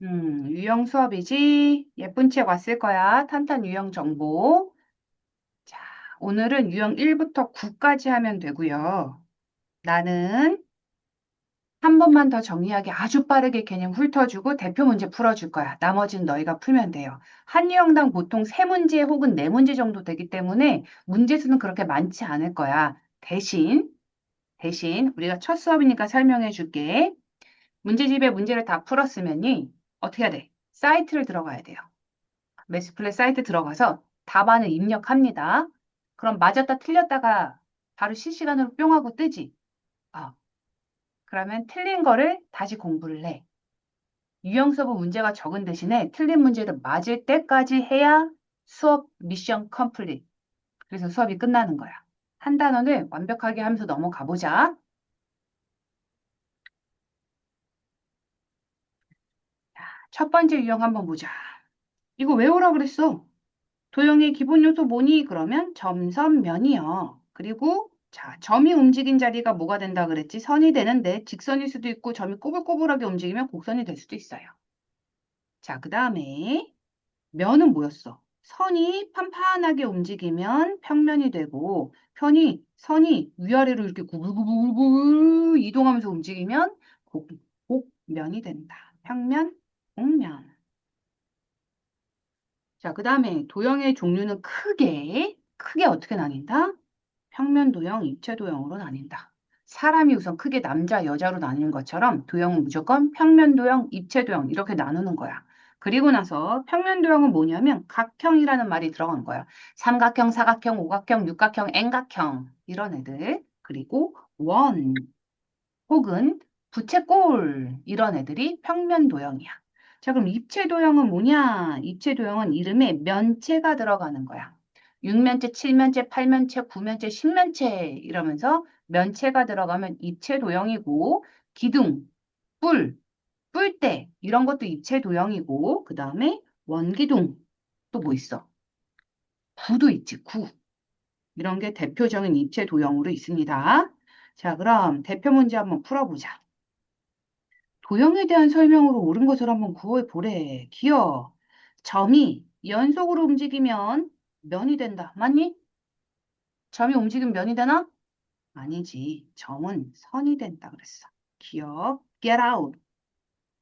유형 수업이지? 예쁜 책 왔을 거야. 탄탄 유형 정보. 자, 오늘은 유형 1부터 9까지 하면 되고요. 나는 한 번만 더 정리하게 아주 빠르게 개념 훑어주고 대표 문제 풀어줄 거야. 나머지는 너희가 풀면 돼요. 한 유형당 보통 3문제 혹은 4문제 정도 되기 때문에 문제 수는 그렇게 많지 않을 거야. 대신 우리가 첫 수업이니까 설명해 줄게. 문제집에 문제를 다 풀었으면이 어떻게 해야 돼? 사이트를 들어가야 돼요. 매스플랫 사이트 들어가서 답안을 입력합니다. 그럼 맞았다 틀렸다가 바로 실시간으로 뿅 하고 뜨지. 아, 그러면 틀린 거를 다시 공부를 해. 유형 수업은 문제가 적은 대신에 틀린 문제를 맞을 때까지 해야 수업 미션 컴플릿. 그래서 수업이 끝나는 거야. 한 단원을 완벽하게 하면서 넘어가 보자. 첫 번째 유형 한번 보자. 이거 외우라 그랬어. 도형의 기본 요소 뭐니? 그러면 점, 선, 면이요. 그리고 자, 점이 움직인 자리가 뭐가 된다 그랬지? 선이 되는데 직선일 수도 있고 점이 꼬불꼬불하게 움직이면 곡선이 될 수도 있어요. 자, 그 다음에 면은 뭐였어? 선이 판판하게 움직이면 평면이 되고 선이 위아래로 이렇게 구불구불구불 이동하면서 움직이면 곡면이 된다. 평면, 곡면. 자, 그 다음에 도형의 종류는 크게 어떻게 나뉜다? 평면 도형, 입체 도형으로 나뉜다. 사람이 우선 크게 남자, 여자로 나뉘는 것처럼 도형은 무조건 평면 도형, 입체 도형 이렇게 나누는 거야. 그리고 나서 평면 도형은 뭐냐면 각형이라는 말이 들어간 거야. 삼각형, 사각형, 오각형, 육각형, N각형 이런 애들. 그리고 원, 혹은 부채꼴 이런 애들이 평면 도형이야. 자, 그럼 입체 도형은 뭐냐? 입체 도형은 이름에 면체가 들어가는 거야. 6면체, 7면체, 8면체, 9면체, 10면체 이러면서 면체가 들어가면 입체 도형이고 기둥, 뿔, 뿔대 이런 것도 입체 도형이고 그 다음에 원기둥 또 뭐 있어? 구도 있지, 구. 이런 게 대표적인 입체 도형으로 있습니다. 자, 그럼 대표 문제 한번 풀어보자. 도형에 대한 설명으로 옳은 것을 한번 구해 보래. 기어. 점이 연속으로 움직이면 면이 된다. 맞니? 점이 움직이면 면이 되나? 아니지. 점은 선이 된다 그랬어. 기억. Get out.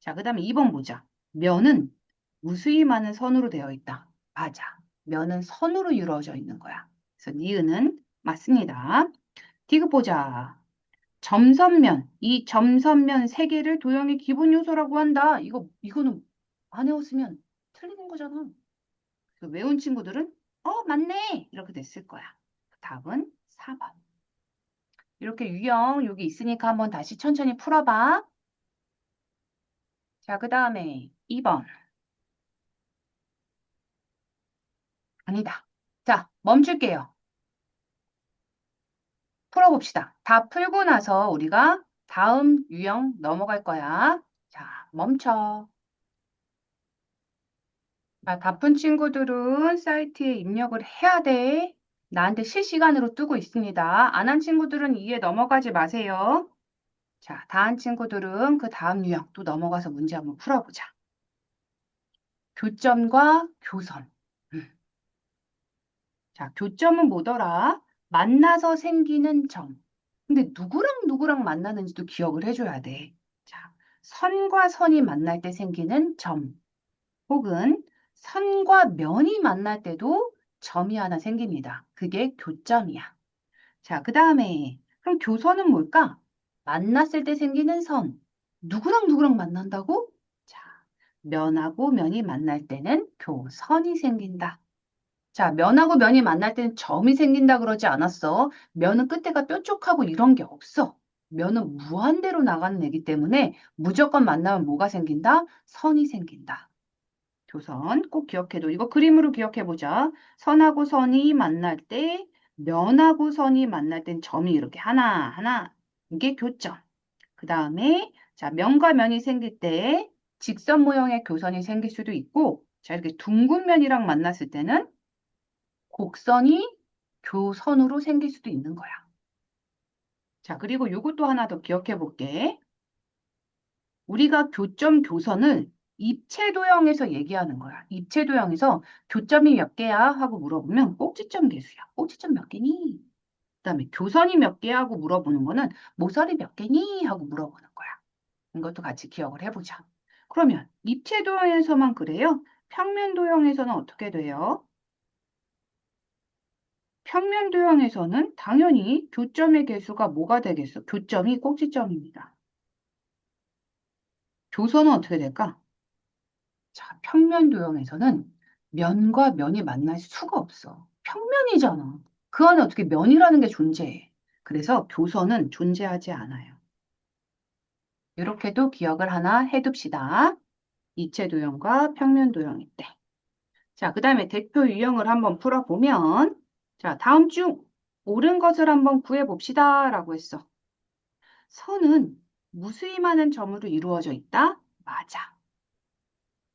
자, 그 다음에 2번 보자. 면은 무수히 많은 선으로 되어 있다. 맞아. 면은 선으로 이루어져 있는 거야. 그래서 니은은 맞습니다. 디귿 보자. 점선면, 이 점선면 세 개를 도형의 기본 요소라고 한다. 이거는 안 외웠으면 틀리는 거잖아. 그 외운 친구들은 맞네 이렇게 됐을 거야. 답은 4번. 이렇게 유형 여기 있으니까 한번 다시 천천히 풀어봐. 자, 그 다음에 2번. 아니다. 자, 멈출게요. 풀어봅시다. 다 풀고 나서 우리가 다음 유형 넘어갈 거야. 자, 멈춰. 바쁜 친구들은 사이트에 입력을 해야 돼. 나한테 실시간으로 뜨고 있습니다. 안 한 친구들은 이해 넘어가지 마세요. 자, 다 한 친구들은 그 다음 유형 또 넘어가서 문제 한번 풀어보자. 교점과 교선. 음. 자, 교점은 뭐더라? 만나서 생기는 점. 근데 누구랑 만나는지도 기억을 해줘야 돼. 자, 선과 선이 만날 때 생기는 점. 혹은 선과 면이 만날 때도 점이 하나 생깁니다. 그게 교점이야. 자, 그 다음에 그럼 교선은 뭘까? 만났을 때 생기는 선. 누구랑 만난다고? 자, 면하고 면이 만날 때는 교선이 생긴다. 자, 면하고 면이 만날 때는 점이 생긴다 그러지 않았어. 면은 끝에가 뾰족하고 이런 게 없어. 면은 무한대로 나가는 애기 때문에 무조건 만나면 뭐가 생긴다? 선이 생긴다. 교선 꼭 기억해도 이거 그림으로 기억해 보자. 선하고 선이 만날 때 면하고 선이 만날 땐 점이 이렇게 하나 이게 교점. 그 다음에 자 면과 면이 생길 때 직선 모형의 교선이 생길 수도 있고 자 이렇게 둥근 면이랑 만났을 때는 곡선이 교선으로 생길 수도 있는 거야. 자 그리고 이것도 하나 더 기억해 볼게. 우리가 교점 교선을 입체 도형에서 얘기하는 거야. 입체 도형에서 교점이 몇 개야? 하고 물어보면 꼭지점 개수야. 꼭지점 몇 개니? 그다음에 교선이 몇 개야? 하고 물어보는 거는 모서리 몇 개니? 하고 물어보는 거야. 이것도 같이 기억을 해보자. 그러면 입체 도형에서만 그래요? 평면 도형에서는 어떻게 돼요? 평면 도형에서는 당연히 교점의 개수가 뭐가 되겠어? 교점이 꼭지점입니다. 교선은 어떻게 될까? 자, 평면 도형에서는 면과 면이 만날 수가 없어. 평면이잖아. 그 안에 어떻게 면이라는 게 존재해. 그래서 교선은 존재하지 않아요. 이렇게도 기억을 하나 해둡시다. 입체 도형과 평면 도형일 때. 자, 그 다음에 대표 유형을 한번 풀어보면, 자, 다음 중 옳은 것을 한번 구해봅시다. 라고 했어. 선은 무수히 많은 점으로 이루어져 있다? 맞아.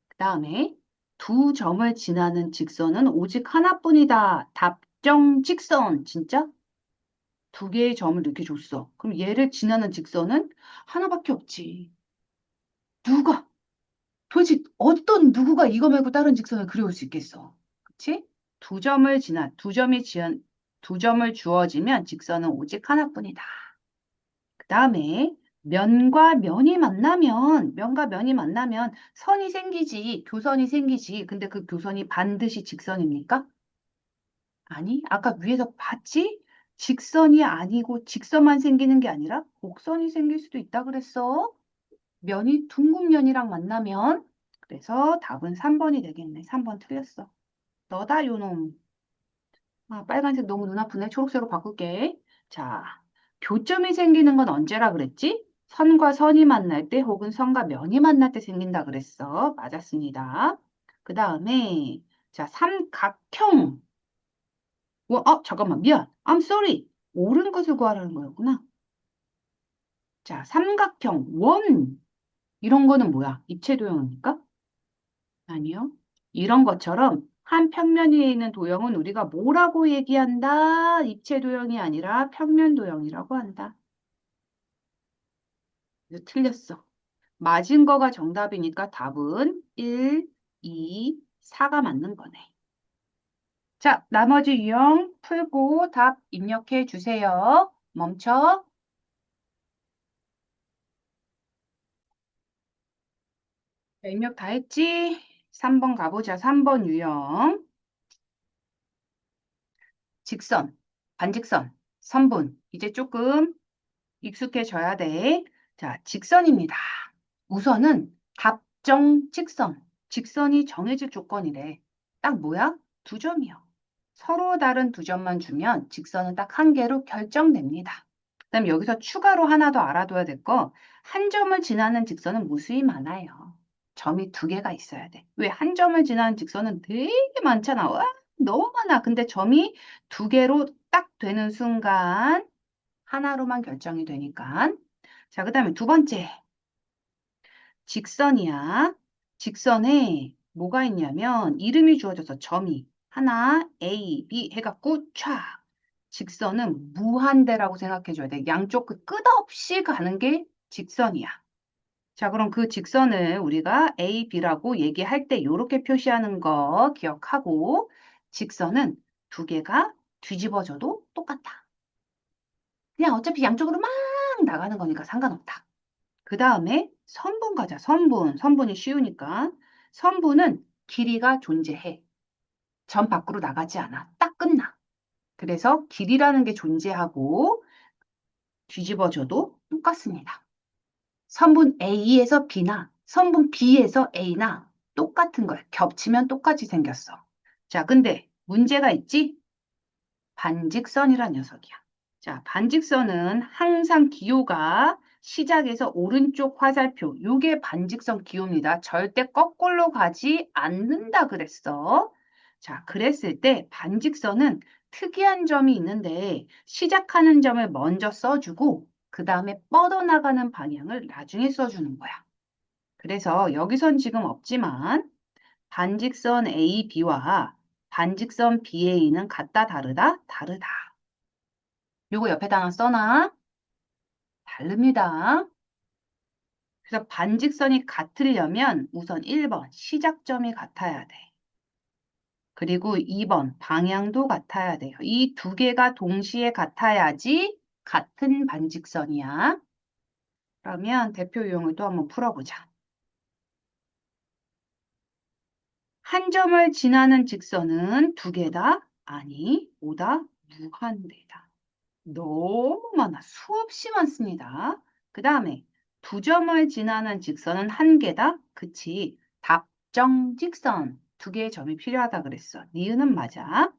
그 다음에 두 점을 지나는 직선은 오직 하나뿐이다. 답정 직선. 진짜? 두 개의 점을 이렇게 줬어. 그럼 얘를 지나는 직선은 하나밖에 없지. 누가? 도대체 어떤 누구가 이거 말고 다른 직선을 그려올 수 있겠어? 그치? 두 점을 주어지면 직선은 오직 하나뿐이다. 그 다음에 면과 면이 만나면 선이 생기지, 교선이 생기지. 근데 그 교선이 반드시 직선입니까? 아니, 아까 위에서 봤지? 직선이 아니고 직선만 생기는 게 아니라 곡선이 생길 수도 있다 그랬어. 면이 둥근 면이랑 만나면. 그래서 답은 3번이 되겠네. 3번 틀렸어. 너다, 요놈. 아, 빨간색 너무 눈 아프네. 초록색으로 바꿀게. 자, 교점이 생기는 건 언제라 그랬지? 선과 선이 만날 때 혹은 선과 면이 만날 때 생긴다 그랬어. 맞았습니다. 그 다음에 자, 삼각형. 잠깐만. 미안. I'm sorry. 옳은 것을 구하라는 거였구나. 자, 삼각형, 원. 이런 거는 뭐야? 입체 도형입니까? 아니요. 이런 것처럼 한 평면 위에 있는 도형은 우리가 뭐라고 얘기한다? 입체 도형이 아니라 평면 도형이라고 한다. 이거 틀렸어. 맞은 거가 정답이니까 답은 1, 2, 4가 맞는 거네. 자, 나머지 유형 풀고 답 입력해 주세요. 멈춰. 자, 입력 다 했지? 3번 가보자. 3번 유형. 직선, 반직선, 선분. 이제 조금 익숙해져야 돼. 자, 직선입니다. 우선은 답정 직선. 직선이 정해질 조건이래. 딱 뭐야? 두 점이요. 서로 다른 두 점만 주면 직선은 딱 한 개로 결정됩니다. 그다음 여기서 추가로 하나 더 알아둬야 될 거, 한 점을 지나는 직선은 무수히 많아요. 점이 두 개가 있어야 돼. 왜 한 점을 지나는 직선은 되게 많잖아. 와, 너무 많아. 근데 점이 두 개로 딱 되는 순간 하나로만 결정이 되니까. 자, 그다음에 두 번째. 직선이야. 직선에 뭐가 있냐면 이름이 주어져서 점이 하나, A, B 해갖고 촤. 직선은 무한대라고 생각해줘야 돼. 양쪽 끝없이 가는 게 직선이야. 자, 그럼 그 직선을 우리가 A, B라고 얘기할 때 이렇게 표시하는 거 기억하고 직선은 두 개가 뒤집어져도 똑같아. 그냥 어차피 양쪽으로 막 나가는 거니까 상관없다. 그 다음에 선분 가자. 선분. 선분이 쉬우니까. 선분은 길이가 존재해. 점 밖으로 나가지 않아. 딱 끝나. 그래서 길이라는 게 존재하고 뒤집어져도 똑같습니다. 선분 A에서 B나 선분 B에서 A나 똑같은 거야. 겹치면 똑같이 생겼어. 자, 근데 문제가 있지? 반직선이란 녀석이야. 자, 반직선은 항상 기호가 시작에서 오른쪽 화살표, 요게 반직선 기호입니다. 절대 거꾸로 가지 않는다 그랬어. 자, 그랬을 때 반직선은 특이한 점이 있는데 시작하는 점을 먼저 써주고 그 다음에 뻗어나가는 방향을 나중에 써주는 거야. 그래서 여기선 지금 없지만 반직선 A, B와 반직선 BA는 같다, 다르다? 다르다. 요거 옆에다 하나 써놔. 다릅니다. 그래서 반직선이 같으려면 우선 1번 시작점이 같아야 돼. 그리고 2번 방향도 같아야 돼요. 이 두 개가 동시에 같아야지 같은 반직선이야. 그러면 대표 유형을 또 한번 풀어보자. 한 점을 지나는 직선은 두 개다? 아니, 오다? 무한대다. 너무 많아. 수없이 많습니다. 그 다음에 두 점을 지나는 직선은 한 개다? 그치. 답정 직선. 두 개의 점이 필요하다 그랬어. 니은은 맞아.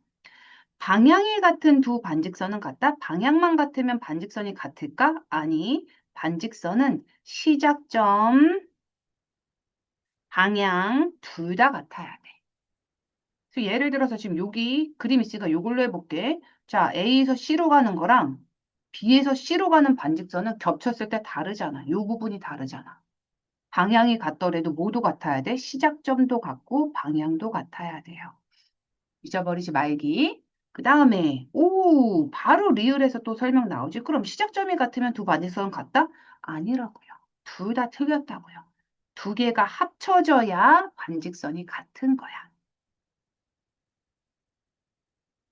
방향이 같은 두 반직선은 같다? 방향만 같으면 반직선이 같을까? 아니, 반직선은 시작점, 방향 둘 다 같아야 돼. 그래서 예를 들어서 지금 여기 그림 있으니까 이걸로 해볼게. 자, A에서 C로 가는 거랑 B에서 C로 가는 반직선은 겹쳤을 때 다르잖아. 요 부분이 다르잖아. 방향이 같더라도 모두 같아야 돼. 시작점도 같고 방향도 같아야 돼요. 잊어버리지 말기. 그 다음에 오 바로 리을에서 또 설명 나오지. 그럼 시작점이 같으면 두 반직선은 같다? 아니라고요. 둘 다 틀렸다고요. 두 개가 합쳐져야 반직선이 같은 거야.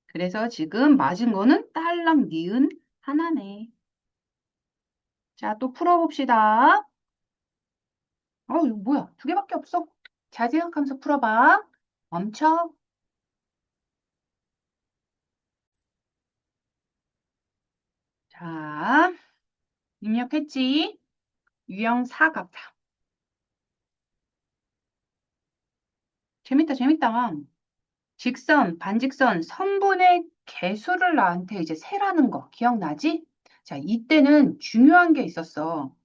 그래서 지금 맞은 거는 딸랑 니은 하나네. 자, 또 풀어봅시다. 이거 뭐야? 두 개밖에 없어. 잘 생각하면서 풀어봐. 멈춰. 자, 입력했지? 유형 사각형. 재밌다, 재밌다. 직선, 반직선, 선분의 개수를 나한테 이제 세라는 거 기억나지? 자, 이때는 중요한 게 있었어.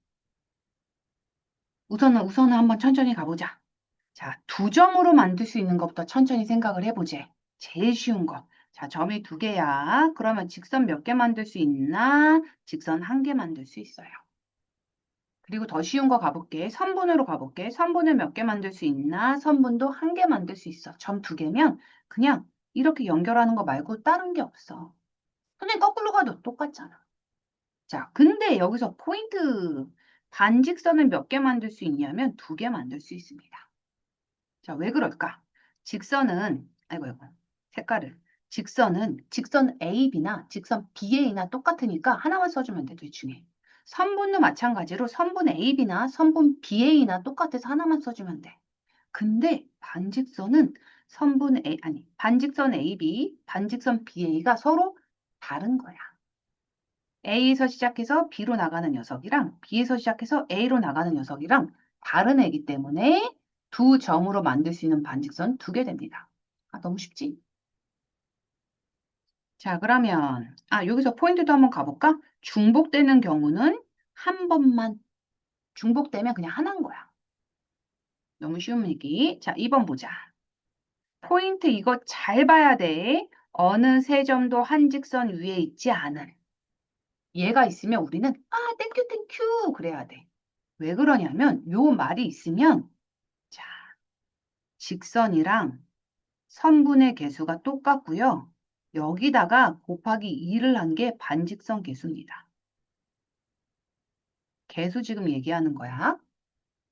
우선은 한번 천천히 가보자. 자, 두 점으로 만들 수 있는 것부터 천천히 생각을 해보지. 제일 쉬운 거. 자, 점이 두 개야. 그러면 직선 몇 개 만들 수 있나? 직선 한 개 만들 수 있어요. 그리고 더 쉬운 거 가볼게. 선분으로 가볼게. 선분을 몇 개 만들 수 있나? 선분도 한 개 만들 수 있어. 점 두 개면 그냥 이렇게 연결하는 거 말고 다른 게 없어. 근데 거꾸로 가도 똑같잖아. 자, 근데 여기서 포인트. 반직선을 몇 개 만들 수 있냐면 두 개 만들 수 있습니다. 자, 왜 그럴까? 직선은, 아이고, 색깔을. 직선은 직선 AB나 직선 BA나 똑같으니까 하나만 써주면 돼, 둘 중에. 선분도 마찬가지로 선분 AB나 선분 BA나 똑같아서 하나만 써주면 돼. 근데 반직선은 반직선 AB, 반직선 BA가 서로 다른 거야. A에서 시작해서 B로 나가는 녀석이랑 B에서 시작해서 A로 나가는 녀석이랑 다른 애기 때문에 두 점으로 만들 수 있는 반직선 두 개 됩니다. 너무 쉽지? 자, 그러면 여기서 포인트도 한번 가볼까? 중복되는 경우는 한 번만 중복되면 그냥 하나인 거야. 너무 쉬운 얘기. 자, 2번 보자. 포인트 이거 잘 봐야 돼. 어느 세 점도 한 직선 위에 있지 않은. 얘가 있으면 우리는 땡큐 땡큐 그래야 돼. 왜 그러냐면 요 말이 있으면 자, 직선이랑 선분의 개수가 똑같고요. 여기다가 곱하기 2를 한 게 반직선 개수입니다. 개수 지금 얘기하는 거야.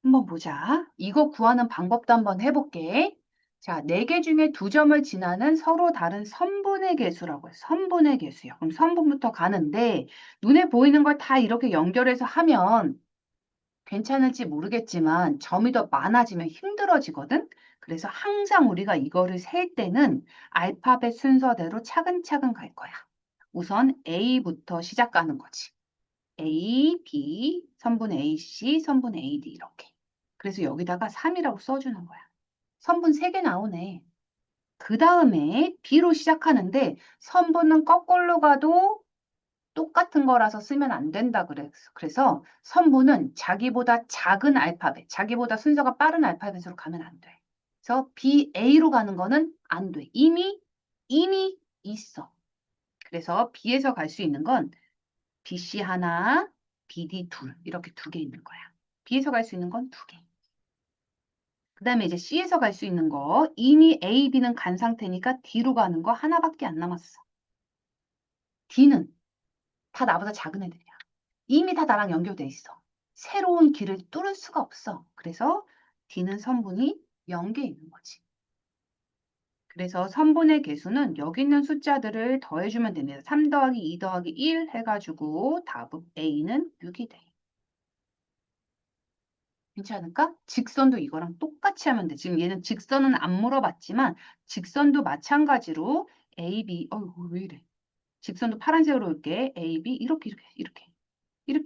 한번 보자. 이거 구하는 방법도 한번 해볼게. 자, 4개 중에 2점을 지나는 서로 다른 선분의 개수라고 해요. 선분의 개수요. 그럼 선분부터 가는데 눈에 보이는 걸 다 이렇게 연결해서 하면 괜찮을지 모르겠지만 점이 더 많아지면 힘들어지거든. 그래서 항상 우리가 이거를 셀 때는 알파벳 순서대로 차근차근 갈 거야. 우선 A부터 시작하는 거지. A, B, 선분 AC, 선분 AD 이렇게. 그래서 여기다가 3이라고 써주는 거야. 선분 3개 나오네. 그 다음에 B로 시작하는데 선분은 거꾸로 가도 똑같은 거라서 쓰면 안 된다 그래서 선분은 자기보다 작은 알파벳, 자기보다 순서가 빠른 알파벳으로 가면 안 돼. 그래서 BA로 가는 거는 안 돼. 이미 있어. 그래서 B에서 갈 수 있는 건 BC 하나, BD 둘 이렇게 두 개 있는 거야. B에서 갈 수 있는 건 두 개. 그 다음에 이제 C에서 갈 수 있는 거 이미 A, B는 간 상태니까 D로 가는 거 하나밖에 안 남았어. D는 다 나보다 작은 애들이야. 이미 다 나랑 연결돼 있어. 새로운 길을 뚫을 수가 없어. 그래서 D는 선분이 0개 있는 거지. 그래서 선분의 개수는 여기 있는 숫자들을 더해주면 됩니다. 3 더하기 2 더하기 1 해가지고 답은 A는 6이 돼. 괜찮을까? 직선도 이거랑 똑같이 하면 돼. 지금 얘는 직선은 안 물어봤지만 직선도 마찬가지로 A, B, 왜 이래? 직선도 파란색으로 올게. A, B 이렇게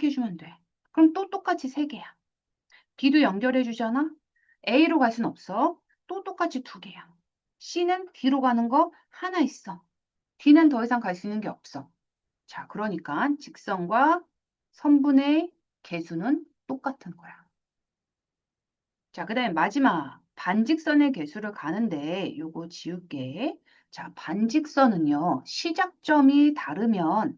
해주면 돼. 그럼 또 똑같이 3개야. D도 연결해 주잖아. A로 갈 순 없어. 또 똑같이 2개야. C는 D로 가는 거 하나 있어. D는 더 이상 갈 수 있는 게 없어. 자, 그러니까 직선과 선분의 개수는 똑같은 거야. 자, 그 다음에 마지막 반직선의 개수를 가는데 요거 지울게. 자, 반직선은요. 시작점이 다르면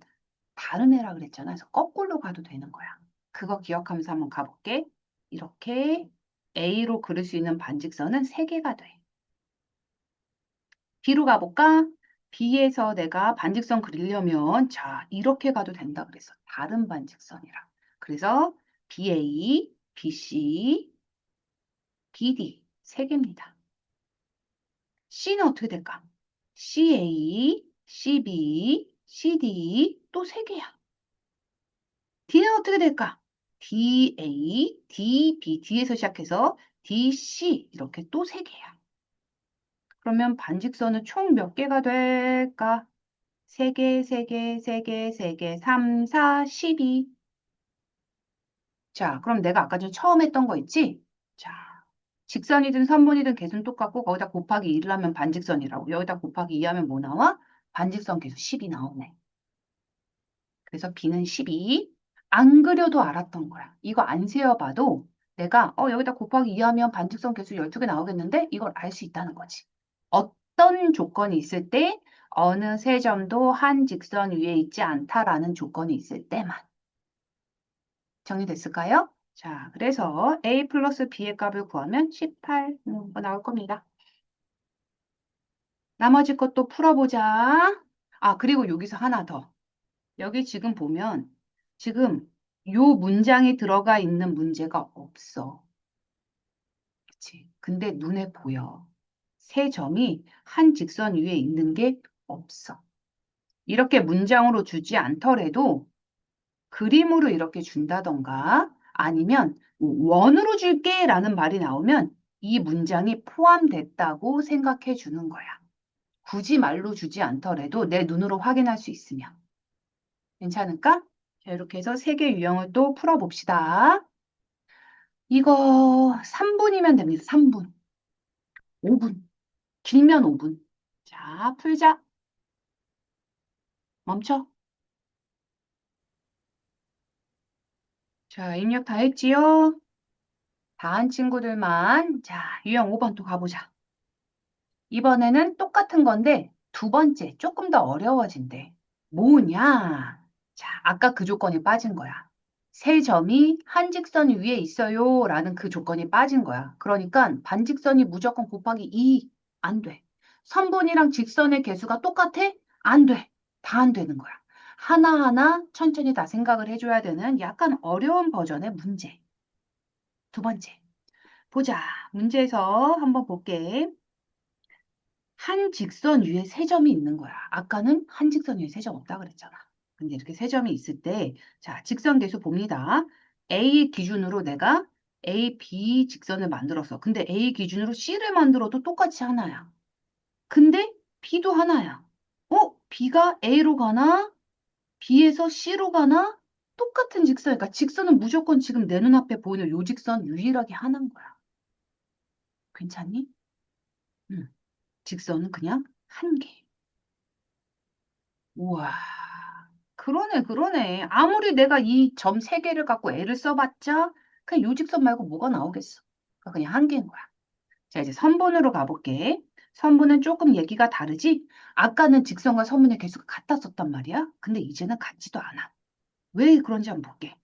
다른 애라 그랬잖아. 그래서 거꾸로 가도 되는 거야. 그거 기억하면서 한번 가볼게. 이렇게 A로 그릴 수 있는 반직선은 3개가 돼. B로 가볼까? B에서 내가 반직선 그리려면 자, 이렇게 가도 된다 그랬어. 다른 반직선이라. 그래서 BA, BC, BD 3개입니다. C는 어떻게 될까? CA, CB, CD 또 3개야. D는 어떻게 될까? DA, DB, D에서 시작해서 DC 이렇게 또 3개야. 그러면 반직선은 총 몇 개가 될까? 3개, 3개, 3개, 3개, 3, 4, 12. 자, 그럼 내가 아까 전에 처음 했던 거 있지? 자, 직선이든 선분이든 개수는 똑같고 거기다 곱하기 1을 하면 반직선이라고. 여기다 곱하기 2 하면 뭐 나와? 반직선 개수 10이 나오네. 그래서 B는 12. 안 그려도 알았던 거야. 이거 안 세어봐도 내가 여기다 곱하기 2 하면 반직선 개수 12개 나오겠는데 이걸 알 수 있다는 거지. 어떤 조건이 있을 때 어느 세 점도 한 직선 위에 있지 않다라는 조건이 있을 때만. 정리됐을까요? 자, 그래서 A 플러스 B의 값을 구하면 18 나올 겁니다. 나머지 것도 풀어보자. 아, 그리고 여기서 하나 더. 여기 지금 보면 지금 요 문장에 들어가 있는 문제가 없어. 그치? 근데 눈에 보여. 세 점이 한 직선 위에 있는 게 없어. 이렇게 문장으로 주지 않더라도 그림으로 이렇게 준다던가 아니면 원으로 줄게 라는 말이 나오면 이 문장이 포함됐다고 생각해 주는 거야. 굳이 말로 주지 않더라도 내 눈으로 확인할 수 있으면. 괜찮을까? 자, 이렇게 해서 세 개 유형을 또 풀어봅시다. 이거 3분이면 됩니다. 3분. 5분. 길면 5분. 자, 풀자. 멈춰. 자, 입력 다 했지요? 다 한 친구들만. 자, 유형 5번 또 가보자. 이번에는 똑같은 건데 두 번째 조금 더 어려워진대. 뭐냐? 자, 아까 그 조건이 빠진 거야. 세 점이 한 직선 위에 있어요 라는 그 조건이 빠진 거야. 그러니까 반직선이 무조건 곱하기 2 안 돼. 선분이랑 직선의 개수가 똑같아? 안 돼. 다 안 되는 거야. 하나하나 천천히 다 생각을 해줘야 되는 약간 어려운 버전의 문제. 두 번째. 보자. 문제에서 한번 볼게. 한 직선 위에 세 점이 있는 거야. 아까는 한 직선 위에 세 점 없다 그랬잖아. 근데 이렇게 세 점이 있을 때, 자, 직선 계수 봅니다. A 기준으로 내가 A, B 직선을 만들었어. 근데 A 기준으로 C를 만들어도 똑같이 하나야. 근데 B도 하나야. B가 A로 가나? B에서 C로 가나? 똑같은 직선. 그러니까 직선은 무조건 지금 내 눈앞에 보이는 요 직선 유일하게 하나인 거야. 괜찮니? 응. 직선은 그냥 한 개. 우와. 그러네, 그러네. 아무리 내가 이 점 세 개를 갖고 애를 써봤자 그냥 요직선 말고 뭐가 나오겠어. 그러니까 그냥 한 개인 거야. 자, 이제 선분으로 가볼게. 선분은 조금 얘기가 다르지? 아까는 직선과 선분의 개수가 같았었단 말이야. 근데 이제는 같지도 않아. 왜 그런지 한번 볼게.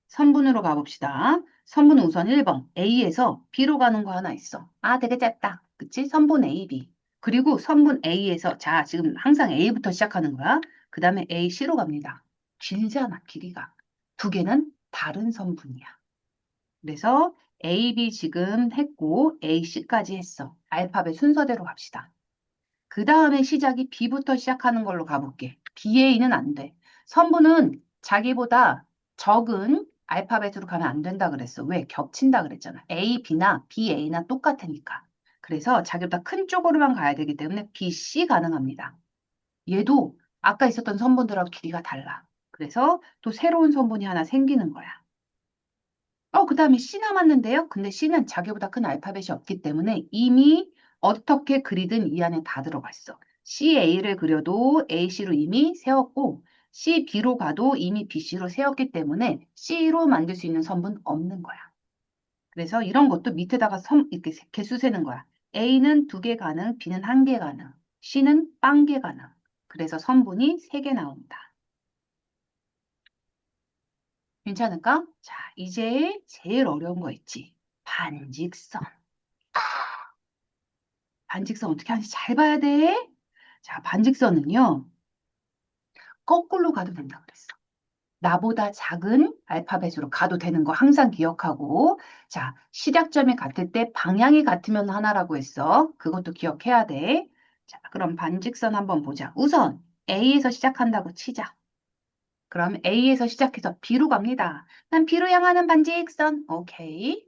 선분으로 가봅시다. 선분은 우선 1번 A에서 B로 가는 거 하나 있어. 아, 되게 짧다. 그치? 선분 A, B. 그리고 선분 A에서 자, 지금 항상 A부터 시작하는 거야. 그 다음에 A, C로 갑니다. 길잖아, 길이가. 두 개는 다른 선분이야. 그래서 A, B 지금 했고 A, C까지 했어. 알파벳 순서대로 갑시다. 그 다음에 시작이 B부터 시작하는 걸로 가볼게. BA는 안 돼. 선분은 자기보다 적은 알파벳으로 가면 안 된다 그랬어. 왜? 겹친다 그랬잖아. A, B나 B, A나 똑같으니까. 그래서 자기보다 큰 쪽으로만 가야 되기 때문에 B, C 가능합니다. 얘도 아까 있었던 선분들하고 길이가 달라. 그래서 또 새로운 선분이 하나 생기는 거야. 그 다음에 C 남았는데요. 근데 C는 자기보다 큰 알파벳이 없기 때문에 이미 어떻게 그리든 이 안에 다 들어가 있어. CA를 그려도 AC로 이미 세웠고 CB로 가도 이미 BC로 세웠기 때문에 C로 만들 수 있는 선분 없는 거야. 그래서 이런 것도 밑에다가 이렇게 개수 세는 거야. A는 2개 가능, B는 1개 가능, C는 0개 가능. 그래서 선분이 3개 나온다. 괜찮을까? 자, 이제 제일 어려운 거 있지. 반직선. 반직선 어떻게 하는지 잘 봐야 돼. 자, 반직선은요. 거꾸로 가도 된다 그랬어. 나보다 작은 알파벳으로 가도 되는 거 항상 기억하고. 자, 시작점이 같을 때 방향이 같으면 하나라고 했어. 그것도 기억해야 돼. 자, 그럼 반직선 한번 보자. 우선 A에서 시작한다고 치자. 그럼 A에서 시작해서 B로 갑니다. 난 B로 향하는 반직선. 오케이.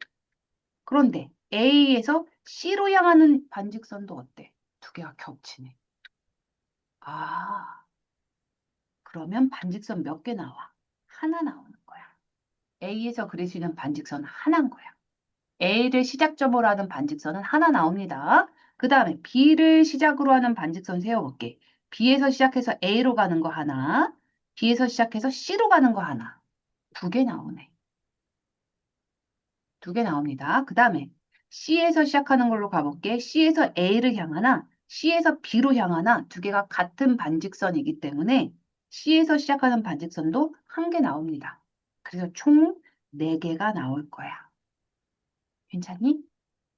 그런데 A에서 C로 향하는 반직선도 어때? 2개가 겹치네. 아, 그러면 반직선 몇 개 나와? 하나 나오는 거야. A에서 그릴 수 있는 반직선은 하나인 거야. A를 시작점으로 하는 반직선은 하나 나옵니다. 그 다음에 B를 시작으로 하는 반직선 세워볼게. B에서 시작해서 A로 가는 거 하나, B에서 시작해서 C로 가는 거 하나. 2개 나오네. 2개 나옵니다. 그 다음에 C에서 시작하는 걸로 가볼게. C에서 A를 향하나 C에서 B로 향하나 2개가 같은 반직선이기 때문에 C에서 시작하는 반직선도 1개 나옵니다. 그래서 총 4개가 나올 거야. 괜찮니?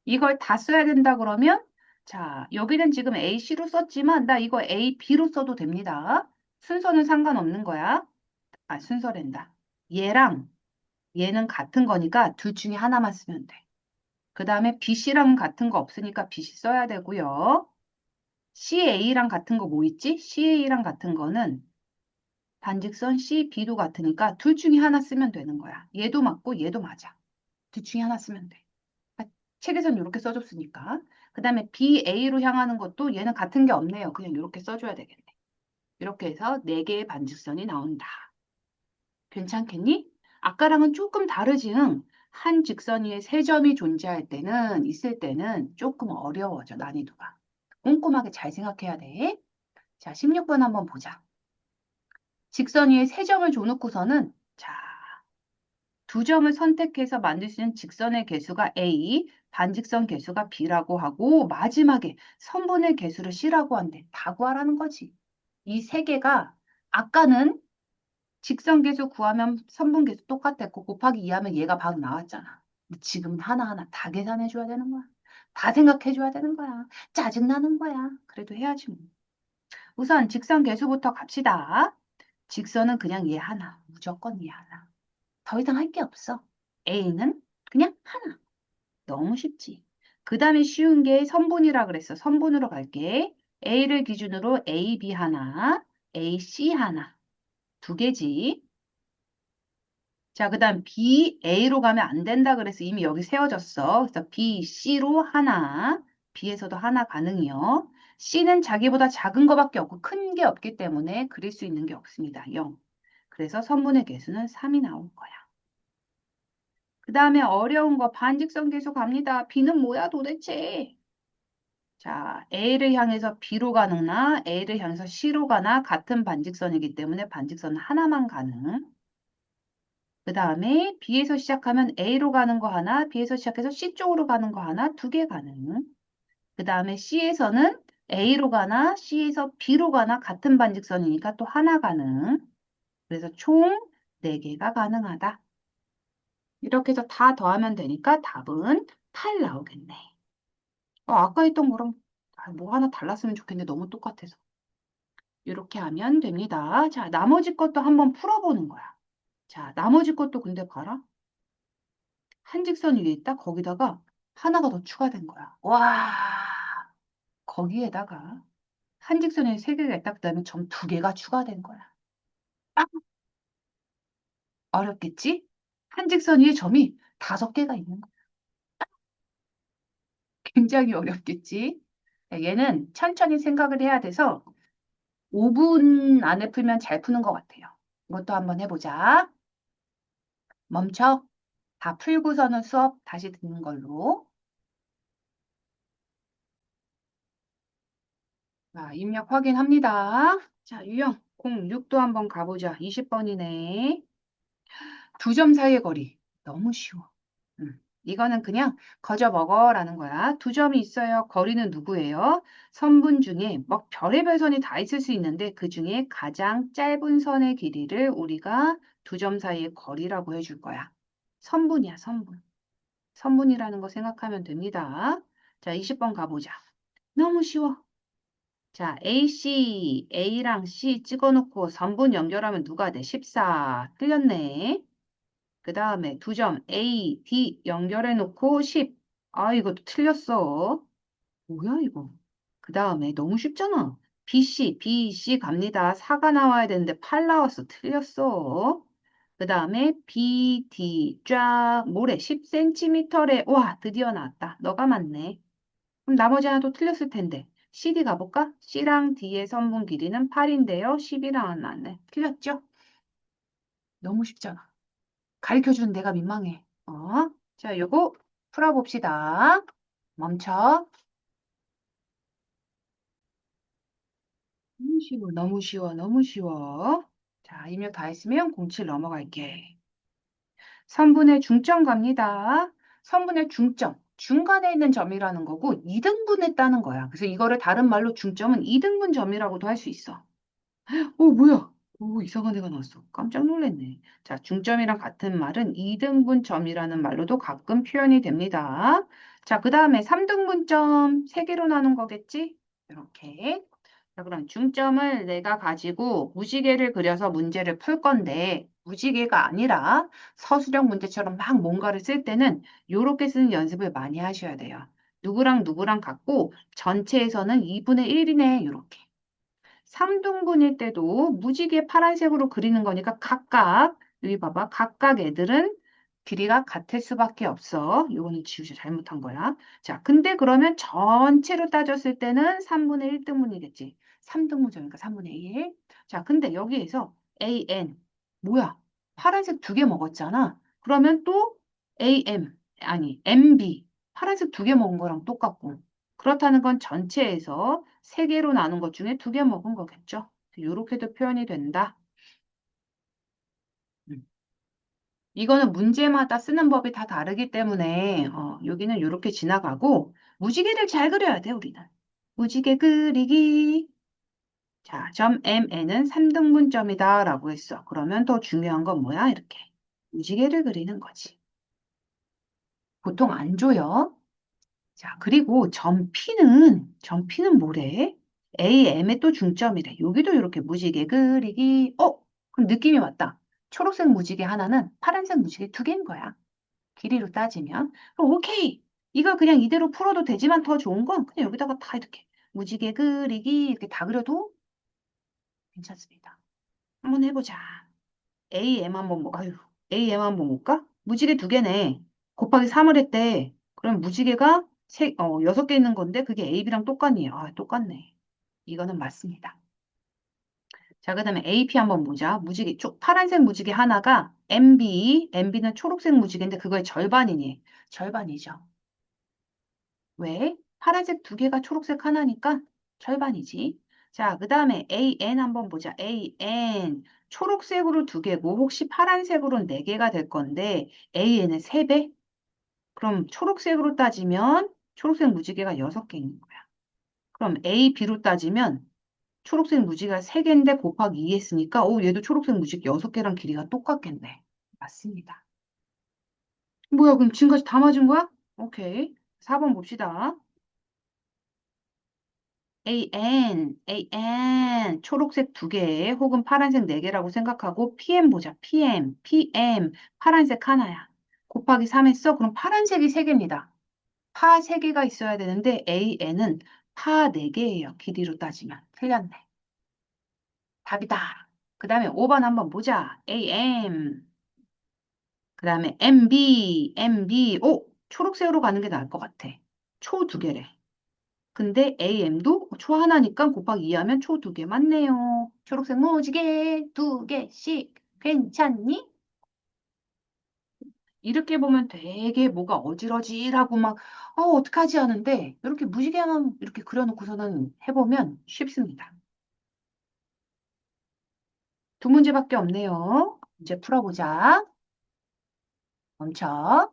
이걸 다 써야 된다 그러면 자, 여기는 지금 AC로 썼지만 나 이거 AB로 써도 됩니다. 순서는 상관없는 거야. 아, 순서랜다. 얘랑 얘는 같은 거니까 둘 중에 하나만 쓰면 돼. 그 다음에 BC랑 같은 거 없으니까 BC 써야 되고요. CA랑 같은 거 뭐 있지? CA랑 같은 거는 반직선 CB도 같으니까 둘 중에 하나 쓰면 되는 거야. 얘도 맞고 얘도 맞아. 둘 중에 하나 쓰면 돼. 그러니까 책에서는 이렇게 써줬으니까. 그 다음에 BA로 향하는 것도 얘는 같은 게 없네요. 그냥 이렇게 써줘야 되겠네. 이렇게 해서 4개의 반직선이 나온다. 괜찮겠니? 아까랑은 조금 다르지, 응? 한 직선 위에 3점이 존재할 때는, 있을 때는 조금 어려워져, 난이도가. 꼼꼼하게 잘 생각해야 돼. 자, 16번 한번 보자. 직선 위에 3점을 줘놓고서는, 자, 2점을 선택해서 만들 수 있는 직선의 개수가 A, 반직선 개수가 B라고 하고, 마지막에 선분의 개수를 C라고 한대. 다 구하라는 거지. 이 3개가 아까는 직선 계수 구하면 선분 계수 똑같았고 곱하기 2하면 얘가 바로 나왔잖아. 근데 지금은 하나하나 다 계산해 줘야 되는 거야. 다 생각해 줘야 되는 거야. 짜증나는 거야. 그래도 해야지 뭐. 우선 직선 계수부터 갑시다. 직선은 그냥 얘 하나. 무조건 얘 하나. 더 이상 할 게 없어. A는 그냥 하나. 너무 쉽지. 그 다음에 쉬운 게 선분이라 그랬어. 선분으로 갈게. A를 기준으로 A, B 하나, A, C 하나. 2개지. 자, 그 다음 B, A로 가면 안 된다 그래서 이미 여기 세워졌어. 그래서 B, C로 하나, B에서도 하나 가능이요. C는 자기보다 작은 거밖에 없고 큰 게 없기 때문에 그릴 수 있는 게 없습니다. 0. 그래서 선분의 개수는 3이 나올 거야. 그 다음에 어려운 거 반직선 계수 갑니다. B는 뭐야 도대체? 자, A를 향해서 B로 가느나 A를 향해서 C로 가나 같은 반직선이기 때문에 반직선 하나만 가능. 그 다음에 B에서 시작하면 A로 가는 거 하나, B에서 시작해서 C 쪽으로 가는 거 하나, 2개 가능. 그 다음에 C에서는 A로 가나, C에서 B로 가나 같은 반직선이니까 또 하나 가능. 그래서 총 4개가 가능하다. 이렇게 해서 다 더하면 되니까 답은 8 나오겠네. 아까 했던 거랑 뭐 하나 달랐으면 좋겠는데 너무 똑같아서. 이렇게 하면 됩니다. 자, 나머지 것도 한번 풀어보는 거야. 자, 나머지 것도 근데 봐라. 한직선 위에 있다? 거기다가 하나가 더 추가된 거야. 와, 거기에다가 한직선에 세 개가 있다. 그다음에 점 두 개가 추가된 거야. 딱 어렵겠지? 한직선 위에 점이 다섯 개가 있는 거야. 굉장히 어렵겠지? 야, 얘는 천천히 생각을 해야 돼서 5분 안에 풀면 잘 푸는 것 같아요. 이것도 한번 해보자. 멈춰. 다 풀고서는 수업 다시 듣는 걸로. 자, 입력 확인합니다. 자, 유형 06도 한번 가보자. 20번이네. 두 점 사이의 거리. 너무 쉬워. 이거는 그냥 거저 먹어라는 거야. 두 점이 있어요. 거리는 누구예요? 선분 중에 뭐 별의별 선이 다 있을 수 있는데 그 중에 가장 짧은 선의 길이를 우리가 두 점 사이의 거리라고 해줄 거야. 선분이야, 선분. 선분이라는 거 생각하면 됩니다. 자, 20번 가보자. 너무 쉬워. 자, AC, A랑 C 찍어놓고 선분 연결하면 누가 돼? 14. 틀렸네. 그 다음에 두 점 A, D 연결해놓고 10. 아, 이것도 틀렸어. 뭐야, 이거? 그 다음에 너무 쉽잖아. BC, BC 갑니다. 4가 나와야 되는데 8 나왔어. 틀렸어. 그 다음에 BD 쫙 모래 10cm래. 와, 드디어 나왔다. 너가 맞네. 그럼 나머지 하나도 틀렸을 텐데. CD 가볼까? C랑 D의 선분 길이는 8인데요. 10이랑 안 나왔네. 틀렸죠? 너무 쉽잖아. 가르쳐주는 내가 민망해. 자, 요거 풀어봅시다. 멈춰. 너무 쉬워, 너무 쉬워, 너무 쉬워. 자, 입력 다 했으면 07 넘어갈게. 선분의 중점 갑니다. 선분의 중점. 중간에 있는 점이라는 거고 2등분했다는 거야. 그래서 이거를 다른 말로 중점은 2등분 점이라고도 할 수 있어. 뭐야? 이상한 애가 나왔어. 깜짝 놀랐네. 자, 중점이랑 같은 말은 이등분점이라는 말로도 가끔 표현이 됩니다. 자, 그 다음에 3등분점 3개로 나눈 거겠지? 이렇게. 자, 그럼 중점을 내가 가지고 무지개를 그려서 문제를 풀 건데, 무지개가 아니라 서술형 문제처럼 막 뭔가를 쓸 때는 이렇게 쓰는 연습을 많이 하셔야 돼요. 누구랑 누구랑 같고 전체에서는 2분의 1이네. 이렇게. 3등분일 때도 무지개 파란색으로 그리는 거니까 각각, 여기 봐봐. 각각 애들은 길이가 같을 수밖에 없어. 이거는 지우자 잘못한 거야. 자, 근데 그러면 전체로 따졌을 때는 3분의 1등분이겠지. 3등분점이니까 3분의 1. 자, 근데 여기에서 AN, 뭐야? 파란색 두 개 먹었잖아. 그러면 또 AM, 아니, MB, 파란색 두 개 먹은 거랑 똑같고. 그렇다는 건 전체에서 세 개로 나눈 것 중에 두 개 먹은 거겠죠. 이렇게도 표현이 된다. 음. 이거는 문제마다 쓰는 법이 다 다르기 때문에 여기는 이렇게 지나가고 무지개를 잘 그려야 돼, 우리는. 무지개 그리기. 자, 점 MN은 3등분점이다 라고 했어. 그러면 더 중요한 건 뭐야? 이렇게. 무지개를 그리는 거지. 보통 안 줘요. 자, 그리고 점 P는 뭐래? AM의 또 중점이래. 여기도 이렇게 무지개 그리기. 그럼 느낌이 왔다. 초록색 무지개 하나는 파란색 무지개 두 개인 거야. 길이로 따지면. 그럼 오케이. 이걸 그냥 이대로 풀어도 되지만 더 좋은 건 그냥 여기다가 다 이렇게 무지개 그리기 이렇게 다 그려도 괜찮습니다. 한번 해보자. AM 한번 아유, AM 한번 볼까? 무지개 두 개네. 곱하기 3을 했대. 그럼 무지개가 여섯 개 있는 건데 그게 AB랑 똑같니? 아, 똑같네. 이거는 맞습니다. 자, 그다음에 AP 한번 보자. 무지개, 파란색 무지개 하나가 MB는 초록색 무지개인데 그거의 절반이니? 절반이죠. 왜? 파란색 두 개가 초록색 하나니까 절반이지. 자, 그다음에 AN 한번 보자. AN. 초록색으로 두 개고 혹시 파란색으로는 네 개가 될 건데 AN은 세 배? 그럼 초록색으로 따지면 초록색 무지개가 여섯 개 있는 거야. 그럼 A, B로 따지면 초록색 무지개가 3개인데 곱하기 2 했으니까 얘도 초록색 무지개 6개랑 길이가 똑같겠네. 맞습니다. 뭐야, 그럼 지금까지 다 맞은 거야? 오케이. 4번 봅시다. 초록색 두 개, 혹은 파란색 네 개라고 생각하고, PM 보자. PM, 파란색 하나야. 곱하기 3 했어? 그럼 파란색이 세 개입니다. 파 세 개가 있어야 되는데, AN은 파 네 개예요. 길이로 따지면. 틀렸네. 답이다. 그 다음에 5번 한번 보자. AM. 그 다음에 MB. 오! 초록색으로 가는 게 나을 것 같아. 초 두 개래. 근데 AM도 초 하나니까 곱하기 2 하면 초 두 개 맞네요. 초록색 무지개 두 개씩. 괜찮니? 이렇게 보면 되게 뭐가 어질어질하고 막, 어떡하지 하는데, 이렇게 무지개만 이렇게 그려놓고서는 해보면 쉽습니다. 두 문제밖에 없네요. 이제 풀어보자. 멈춰.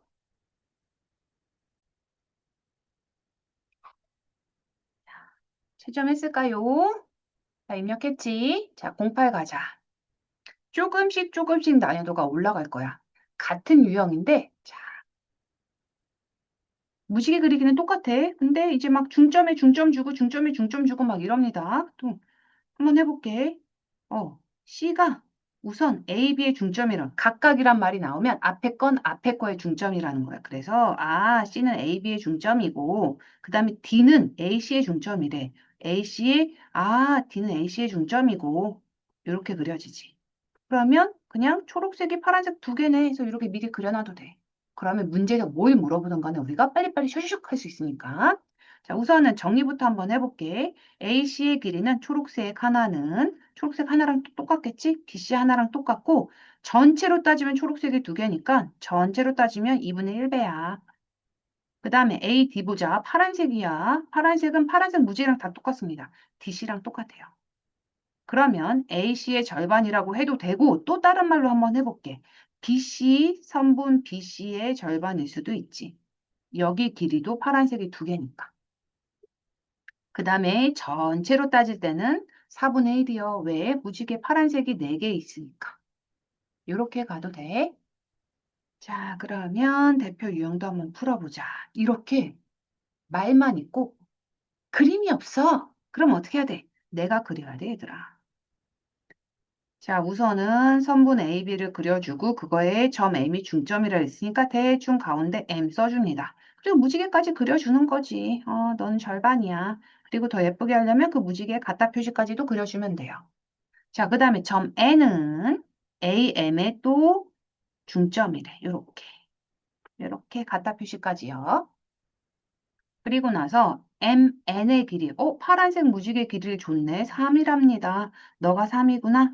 채점했을까요? 자, 입력했지? 자, 08 가자. 조금씩 난이도가 올라갈 거야. 같은 유형인데, 자, 무지개 그리기는 똑같아. 근데 이제 막 중점에 중점 주고 중점에 중점 주고 막 이럽니다. 또 한번 해볼게. C가 우선 A, B의 중점이란 각각이란 말이 나오면 앞에 건 앞에 거의 중점이라는 거야. 그래서 C는 A, B의 중점이고 그 다음에 D는 A, C의 중점이래. D는 A, C의 중점이고 이렇게 그려지지. 그러면 그냥 초록색이 파란색 두 개네 해서 이렇게 미리 그려놔도 돼. 그러면 문제가 뭘 물어보든 간에 우리가 빨리빨리 슈슉 할 수 있으니까. 자, 우선은 정리부터 한번 해볼게. AC의 길이는 초록색 하나랑 똑같겠지? BC 하나랑 똑같고 전체로 따지면 초록색이 두 개니까 전체로 따지면 2분의 1배야. 그 다음에 AD 보자. 파란색이야. 파란색은 파란색 무지랑 다 똑같습니다. DC랑 똑같아요. 그러면 AC의 절반이라고 해도 되고 또 다른 말로 한번 해볼게. BC, 선분 BC의 절반일 수도 있지. 여기 길이도 파란색이 두 개니까. 그 다음에 전체로 따질 때는 4분의 1이요. 왜? 무지개 파란색이 4개 있으니까. 이렇게 가도 돼. 자, 그러면 대표 유형도 한번 풀어보자. 이렇게 말만 있고 그림이 없어. 그럼 어떻게 해야 돼? 내가 그려야 돼, 얘들아. 자, 우선은 선분 AB를 그려주고 그거에 점 M이 중점이라 했으니까 대충 가운데 M 써줍니다. 그리고 무지개까지 그려주는 거지. 넌 절반이야. 그리고 더 예쁘게 하려면 그 무지개 갖다 표시까지도 그려주면 돼요. 자, 그 다음에 점 N은 AM의 또 중점이래. 요렇게 갖다 표시까지요. 그리고 나서 MN의 길이. 파란색 무지개 길이를 줬네. 3이랍니다. 너가 3이구나.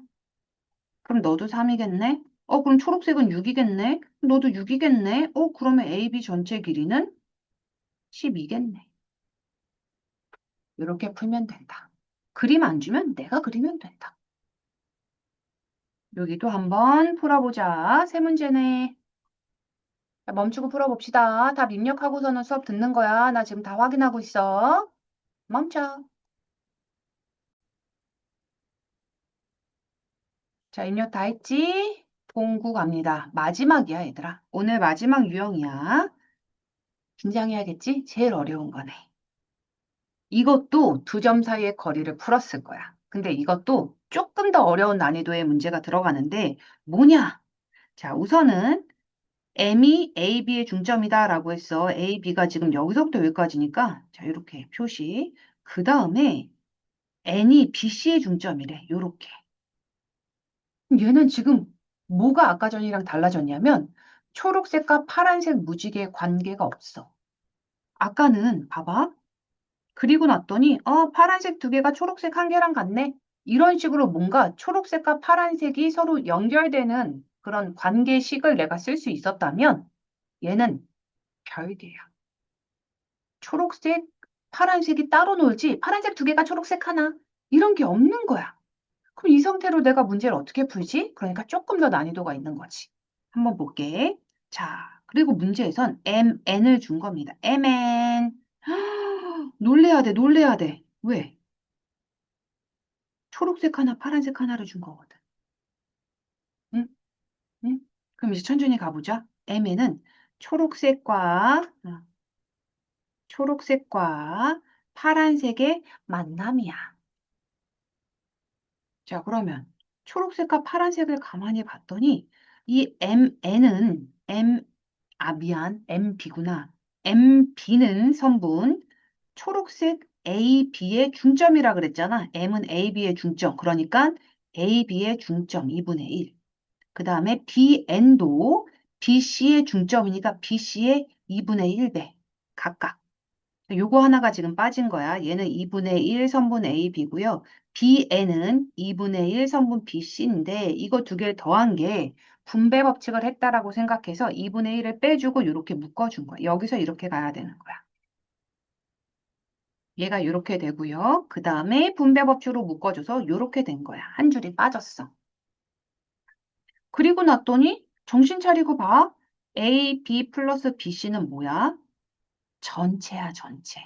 그럼 너도 3이겠네? 그럼 초록색은 6이겠네? 너도 6이겠네? 그러면 AB 전체 길이는 12겠네. 이렇게 풀면 된다. 그림 안 주면 내가 그리면 된다. 여기도 한번 풀어보자. 세 문제네. 자, 멈추고 풀어봅시다. 답 입력하고서는 수업 듣는 거야. 나 지금 다 확인하고 있어. 멈춰. 자, 입력 다 했지? 공구 갑니다. 마지막이야, 얘들아. 오늘 마지막 유형이야. 긴장해야겠지? 제일 어려운 거네. 이것도 두 점 사이의 거리를 풀었을 거야. 근데 이것도 조금 더 어려운 난이도의 문제가 들어가는데 뭐냐? 자, 우선은 M이 AB의 중점이다라고 했어. AB가 지금 여기서부터 여기까지니까 자, 이렇게 표시. 그 다음에 N이 BC의 중점이래. 요렇게. 얘는 지금 뭐가 아까 전이랑 달라졌냐면 초록색과 파란색 무지개의 관계가 없어. 아까는 봐봐. 그리고 났더니 파란색 두 개가 초록색 한 개랑 같네. 이런 식으로 뭔가 초록색과 파란색이 서로 연결되는 그런 관계식을 내가 쓸 수 있었다면 얘는 별개야. 초록색, 파란색이 따로 놀지 파란색 두 개가 초록색 하나 이런 게 없는 거야. 그럼 이 상태로 내가 문제를 어떻게 풀지? 그러니까 조금 더 난이도가 있는 거지. 한번 볼게. 자, 그리고 문제에선 MN을 준 겁니다. MN. 놀래야 돼, 놀래야 돼. 왜? 초록색 하나, 파란색 하나를 준 거거든. 응? 응? 그럼 이제 천천히 가보자. M에는 초록색과 파란색의 만남이야. 자, 그러면 초록색과 파란색을 가만히 봤더니 이 MN은 미안, MB구나. MB는 성분 초록색 AB의 중점이라 그랬잖아. M은 AB의 중점. 그러니까 AB의 중점 2분의 1. 그 다음에 BN도 BC의 중점이니까 BC의 2분의 1배 각각. 요거 하나가 지금 빠진 거야. 얘는 2분의 1 선분 AB고요. BN은 2분의 1 선분 BC인데 이거 두 개를 더한 게 분배 법칙을 했다라고 생각해서 2분의 1을 빼주고 이렇게 묶어준 거야. 여기서 이렇게 가야 되는 거야. 얘가 이렇게 되고요. 그 다음에 분배 법칙으로 묶어줘서 이렇게 된 거야. 한 줄이 빠졌어. 그리고 났더니 정신 차리고 봐. A, B 플러스 BC는 뭐야? 전체야, 전체.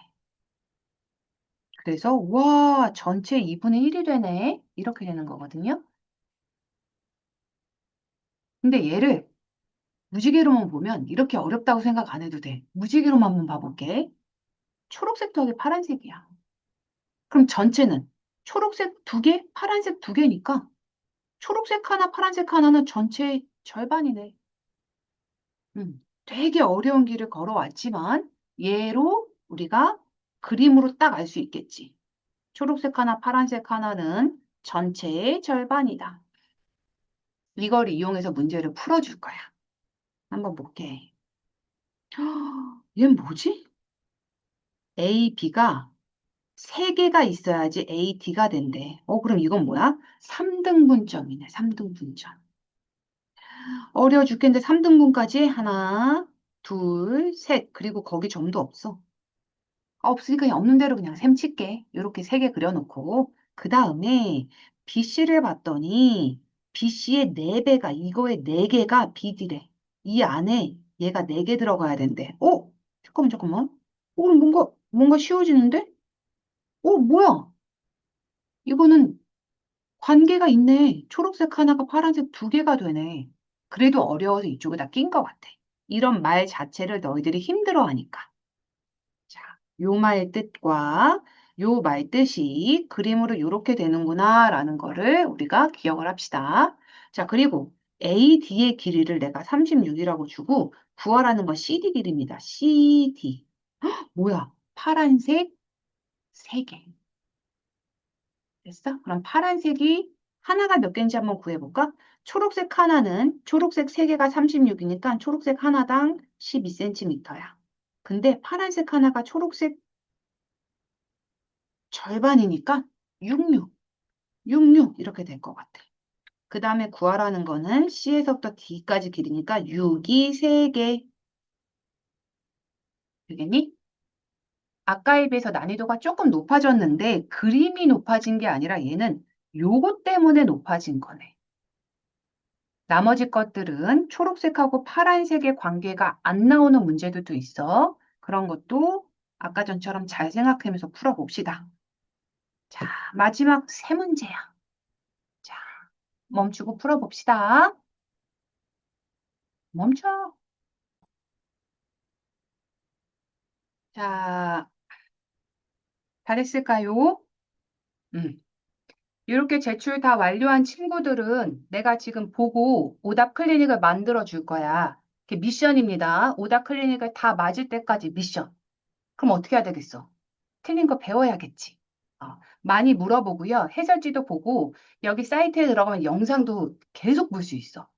그래서 와, 전체 2분의 1이 되네. 이렇게 되는 거거든요. 근데 얘를 무지개로만 보면 이렇게 어렵다고 생각 안 해도 돼. 무지개로만 한번 봐볼게. 초록색 더하기 파란색이야. 그럼 전체는 초록색 두 개, 파란색 두 개니까 초록색 하나, 파란색 하나는 전체의 절반이네. 되게 어려운 길을 걸어왔지만 얘로 우리가 그림으로 딱 알 수 있겠지. 초록색 하나, 파란색 하나는 전체의 절반이다. 이걸 이용해서 문제를 풀어줄 거야. 한번 볼게. 얘는 뭐지? A, B가 세 개가 있어야지 A, D가 된대. 그럼 이건 뭐야? 3등분점이네, 3등분점. 어려워 죽겠는데 3등분까지 하나, 둘, 셋. 그리고 거기 점도 없어. 없으니까 그냥 없는 대로 그냥 셈 칠게. 이렇게 세 개 그려놓고. 그 다음에 BC를 봤더니 BC의 네배가 이거의 네개가 BD래. 이 안에 얘가 네 개 들어가야 된대. 잠깐만, 잠깐만. 그럼 뭔가 쉬워지는데? 뭐야? 이거는 관계가 있네. 초록색 하나가 파란색 두 개가 되네. 그래도 어려워서 이쪽에다 낀 것 같아. 이런 말 자체를 너희들이 힘들어하니까. 자, 요 말 뜻과 요 말 뜻이 그림으로 이렇게 되는구나 라는 거를 우리가 기억을 합시다. 자, 그리고 AD의 길이를 내가 36이라고 주고 구하라는 건 CD 길이입니다. CD. 뭐야? 파란색 3개. 됐어? 그럼 파란색이 하나가 몇 개인지 한번 구해볼까? 초록색 하나는 초록색 3개가 36이니까 초록색 하나당 12cm야. 근데 파란색 하나가 초록색 절반이니까 66, 66 이렇게 될 것 같아. 그 다음에 구하라는 거는 C에서부터 D까지 길이니까 6이 3개. 되겠니? 아까에 비해서 난이도가 조금 높아졌는데 그림이 높아진 게 아니라 얘는 요거 때문에 높아진 거네. 나머지 것들은 초록색하고 파란색의 관계가 안 나오는 문제들도 있어. 그런 것도 아까 전처럼 잘 생각하면서 풀어봅시다. 자, 마지막 세 문제야. 자, 멈추고 풀어봅시다. 멈춰. 자, 잘했을까요? 음. 이렇게 제출 다 완료한 친구들은 내가 지금 보고 오답 클리닉을 만들어 줄 거야. 이게 미션입니다. 오답 클리닉을 다 맞을 때까지 미션. 그럼 어떻게 해야 되겠어? 틀린 거 배워야겠지. 많이 물어보고요. 해설지도 보고 여기 사이트에 들어가면 영상도 계속 볼 수 있어.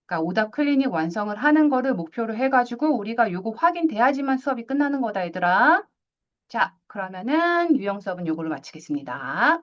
그러니까 오답 클리닉 완성을 하는 거를 목표로 해가지고 우리가 요거 확인돼야지만 수업이 끝나는 거다, 얘들아. 자, 그러면은 유형 수업은 요걸로 마치겠습니다.